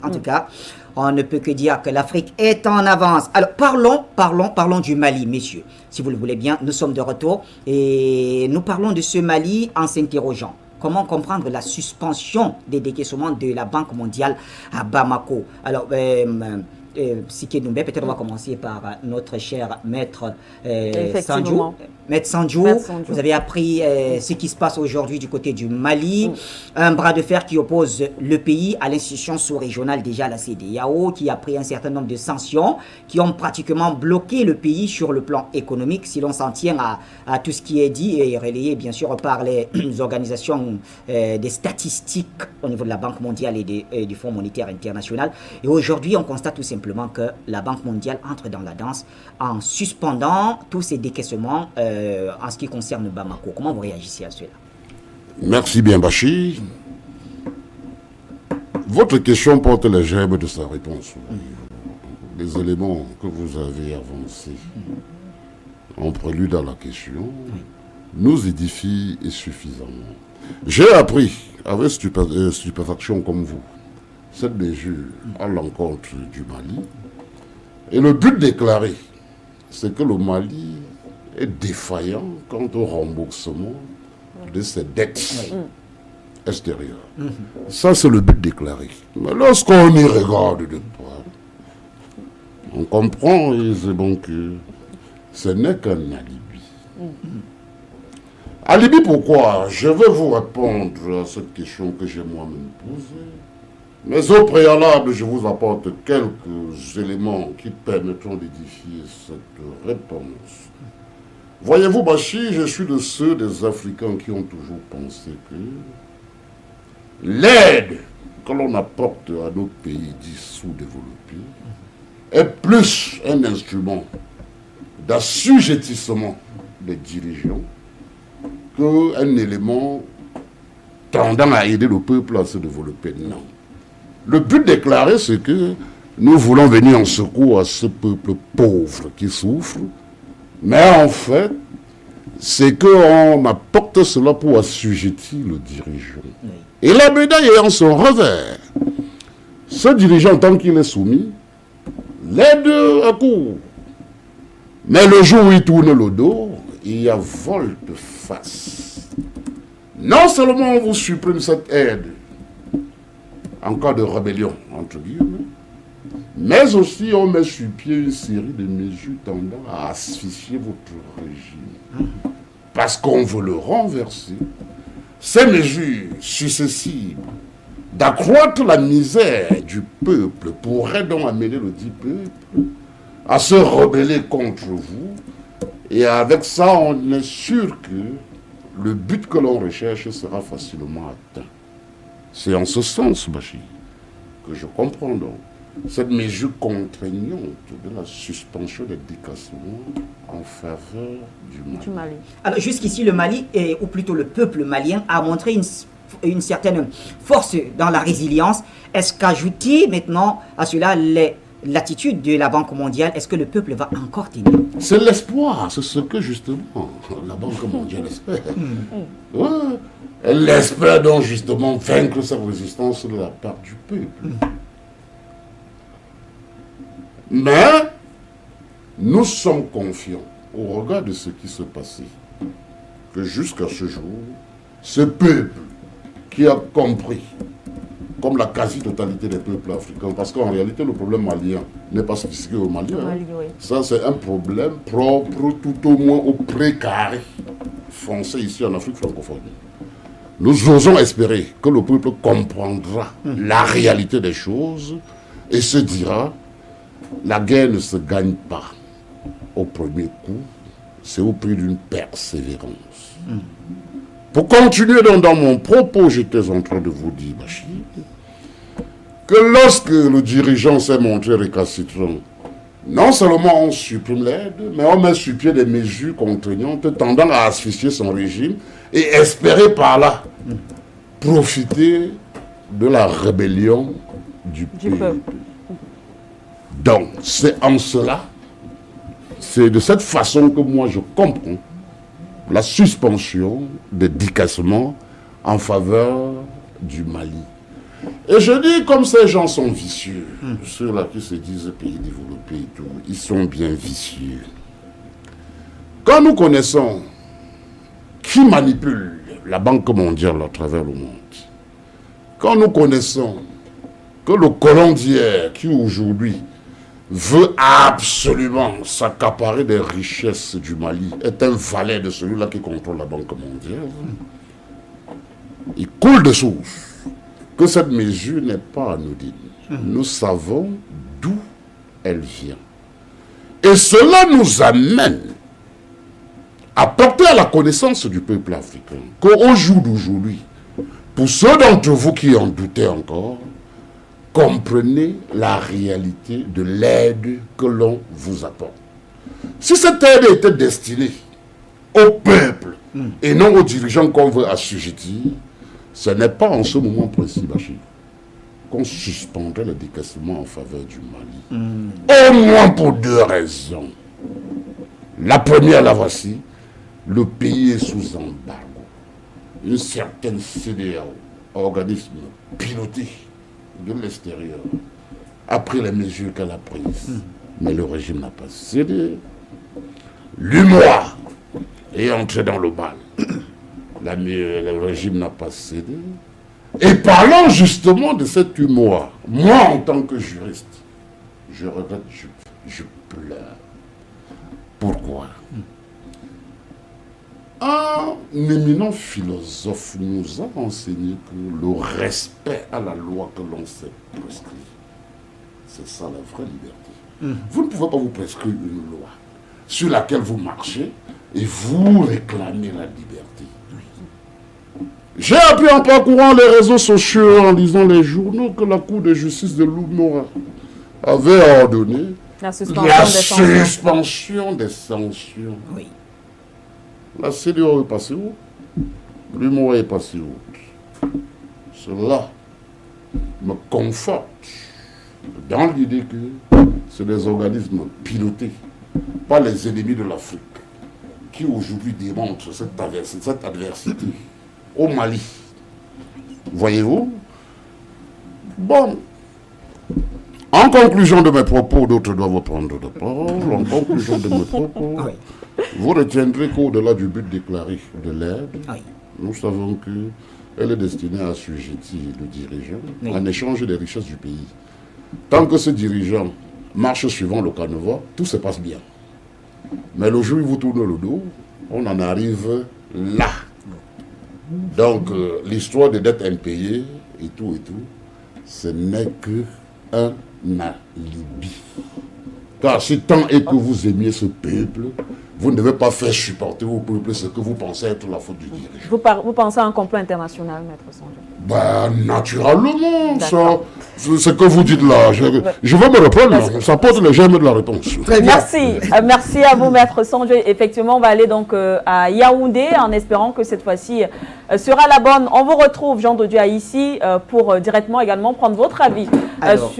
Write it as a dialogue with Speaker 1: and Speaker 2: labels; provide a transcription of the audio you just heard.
Speaker 1: En tout cas, on ne peut que dire que l'Afrique est en avance. Alors, parlons du Mali, messieurs. Si vous le voulez bien, nous sommes de retour et nous parlons de ce Mali en s'interrogeant. Comment comprendre la suspension des décaissements de la Banque mondiale à Bamako? Alors, Siké Doumbé, peut-être on va commencer par notre cher maître Sanjou. Maître Sanjou, vous avez appris ce qui se passe aujourd'hui du côté du Mali. Un bras de fer qui oppose le pays à l'institution sous-régionale, déjà la CEDEAO, qui a pris un certain nombre de sanctions qui ont pratiquement bloqué le pays sur le plan économique, si l'on s'en tient à tout ce qui est dit et relayé bien sûr par les organisations des statistiques au niveau de la Banque mondiale et du Fonds monétaire international. Et aujourd'hui, on constate tout simplement que la Banque mondiale entre dans la danse en suspendant tous ces décaissements en ce qui concerne Bamako. Comment vous réagissez à cela?
Speaker 2: Merci bien, Bachir. Votre question porte les germes de sa réponse. Les éléments que vous avez avancés en prélude à la question nous édifient suffisamment. J'ai appris avec stupéfaction comme vous cette mesure à l'encontre du Mali. Et le but déclaré, c'est que le Mali est défaillant quant au remboursement de ses dettes extérieures. Ça, c'est le but déclaré. Mais lorsqu'on y regarde de près, on comprend aisément que ce n'est qu'un alibi. Alibi pourquoi? Je vais vous répondre à cette question que j'ai moi-même posée. Mais au préalable, je vous apporte quelques éléments qui permettront d'édifier cette réponse. Voyez-vous, Bachir, je suis de ceux des Africains qui ont toujours pensé que l'aide que l'on apporte à nos pays dits sous-développés est plus un instrument d'assujettissement des dirigeants qu'un élément tendant à aider le peuple à se développer. Non. Le but déclaré, c'est que nous voulons venir en secours à ce peuple pauvre qui souffre, mais en fait, c'est qu'on apporte cela pour assujettir le dirigeant. Et la médaille ayant son revers, ce dirigeant, tant qu'il est soumis, l'aide à court. Mais le jour où il tourne le dos, il y a volte-face. Non seulement on vous supprime cette aide, en cas de rébellion, entre guillemets, mais aussi on met sur pied une série de mesures tendant à asphyxier votre régime. Parce qu'on veut le renverser. Ces mesures successives d'accroître la misère du peuple pourraient donc amener le dit peuple à se rebeller contre vous. Et avec ça, on est sûr que le but que l'on recherche sera facilement atteint. C'est en ce sens, Bachir, que je comprends donc cette mesure contraignante de la suspension des décassements en faveur du Mali.
Speaker 1: Alors jusqu'ici, le Mali, ou plutôt le peuple malien, a montré une certaine force dans la résilience. Est-ce qu'ajouter maintenant à cela l'attitude de la Banque mondiale, est-ce que le peuple va encore tenir?
Speaker 2: C'est l'espoir, c'est ce que justement la Banque mondiale espère. Ouais. Elle espère donc justement vaincre sa résistance de la part du peuple. Mais nous sommes confiants au regard de ce qui se passait que jusqu'à ce jour, ce peuple qui a compris, comme la quasi-totalité des peuples africains, parce qu'en réalité le problème malien n'est pas spécifique au Mali. Ça c'est un problème propre tout au moins au précaré français ici en Afrique francophone. Nous osons espérer que le peuple comprendra la réalité des choses et se dira, la guerre ne se gagne pas au premier coup, c'est au prix d'une persévérance. Pour continuer dans mon propos, j'étais en train de vous dire, Bachir, que lorsque le dirigeant s'est montré récalcitrant, non seulement on supprime l'aide, mais on met sur pied des mesures contraignantes tendant à asphyxier son régime et espérer par là profiter de la rébellion du peuple. Donc, c'est en cela, c'est de cette façon que moi je comprends la suspension des décassements en faveur du Mali. Et je dis, comme ces gens sont vicieux, ceux-là qui se disent pays développés et tout, ils sont bien vicieux. Quand nous connaissons qui manipule la Banque mondiale à travers le monde, quand nous connaissons que le colon d'hier, qui aujourd'hui veut absolument s'accaparer des richesses du Mali, est un valet de celui-là qui contrôle la Banque mondiale, il coule de source que cette mesure n'est pas anodine. Nous savons d'où elle vient. Et cela nous amène à porter à la connaissance du peuple africain qu'au jour d'aujourd'hui, pour ceux d'entre vous qui en doutaient encore, comprenez la réalité de l'aide que l'on vous apporte. Si cette aide était destinée au peuple et non aux dirigeants qu'on veut assujettir, ce n'est pas en ce moment précis, Bachir, qu'on suspendrait le décaissement en faveur du Mali. Au moins pour deux raisons. La première, la voici. Le pays est sous embargo. Une certaine CEDEAO, organisme piloté de l'extérieur, a pris les mesures qu'elle a prises. Mais le régime n'a pas cédé. L'UMOA est entré dans le bal. Le régime n'a pas cédé. Et parlant justement de cette UMOA, moi en tant que juriste, je regrette, je pleure. Pourquoi? Un éminent philosophe nous a enseigné que le respect à la loi que l'on s'est prescrit, c'est ça la vraie liberté. Vous ne pouvez pas vous prescrire une loi sur laquelle vous marchez et vous réclamez la liberté. J'ai appris en parcourant les réseaux sociaux, en lisant les journaux, que la Cour de justice de l'UMOA avait ordonné
Speaker 3: la suspension
Speaker 2: des sanctions.
Speaker 1: Oui.
Speaker 2: La CEDEAO est passée où? L'UMOA est passée où? Cela me conforte dans l'idée que c'est des organismes pilotés par les ennemis de l'Afrique qui aujourd'hui démontrent cette adversité au Mali. Voyez-vous? Bon. En conclusion de mes propos, d'autres doivent prendre de parole. En conclusion de mes propos, vous retiendrez qu'au-delà du but déclaré de l'aide, nous savons qu'elle est destinée à assujettir le dirigeant en échange des richesses du pays. Tant que ce dirigeant marche suivant le canevas, tout se passe bien. Mais le jour où il vous tourne le dos, on en arrive là. Donc, l'histoire des dettes impayées et tout, ce n'est qu'un alibi. Car si tant est que vous aimiez ce peuple, vous ne devez pas faire supporter au peuple ce que vous pensez être la faute du dirigeant.
Speaker 3: Vous pensez à un complot international, Maître Sondjé?
Speaker 2: Ben, naturellement, ça, ce que vous dites là, je vais me reprendre, ça porte le germe de la réponse.
Speaker 3: Merci, merci à vous, Maître Sondjé. Effectivement, on va aller donc à Yaoundé en espérant que cette fois-ci sera la bonne. On vous retrouve, Jean Dodieu, ici pour directement également prendre votre avis sur